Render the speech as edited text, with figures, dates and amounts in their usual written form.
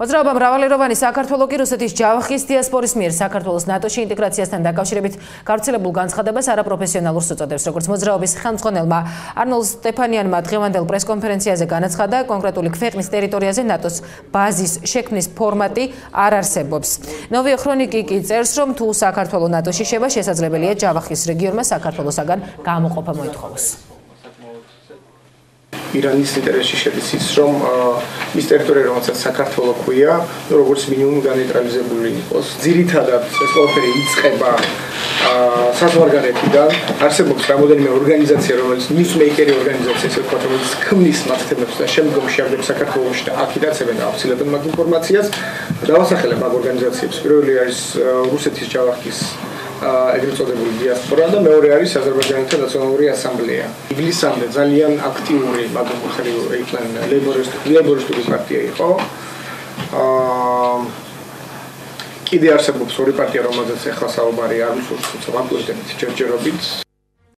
მოძრაობა მრავალეროვანი საქართველო კი რუსეთის ჯავახის დიასპორის მიერ საქართველოს ნატოში ინტეგრაციასთან დაკავშირებით გავრცელებულ განცხადებას არაპროფესიონალურს უწოდებს, როგორც მოძრაობის ხელმძღვანელმა არნოლდ სტეფანიანმა დღევანდელ პრესკონფერენციაზე განაცხადა, კონკრეტული ქვეყნის ტერიტორიაზე ნატოს ბაზის შექმნის ფორმატი არ არსებობს. ნოვია ქრონიკი კი წერს, რომ თუ საქართველო ნატოში შევა, შესაძლებელია ჯავახის რეგიონმა საქართველოსაგან გამოყოფა მოითხოვოს. ირანის ინტერესში შედის ის, რომ ის ტერიტორია, რომელსაც საქართველო ქვია, როგორც მინიმუმ განეიტრალიზებული იყოს. ძირითადად ეს ყველაფერი იწყება საზღვარგარეთიდან. არსებობს რამოდენიმე ორგანიზაცია, რომელიც ნიუსმეიკერი ორგანიზაცია, ესე ვთქვათ, რომელიც ქმნის მაცემებს და შემდგომში აღდება საქართველოში და აქ იდაცებენ და ავცილებენ მაგ ინფორმაციას. დავასახელებ მაგ ორგანიზაციებს. პირველი არის რუსეთის ჯავახის ეგრეთ წოდებული დიასპორა და მეორე არის აზერბაიჯანელთა ნაციონალური ასამბლეა. ივლისამდე ძალიან აქტიური ლეიბორისტული პარტია იყო. კიდე არსებობს ორი პარტია, რომელზეც ახლა საუბარი არის, თუმცა ვაკვირდებით ჯერჯერობით.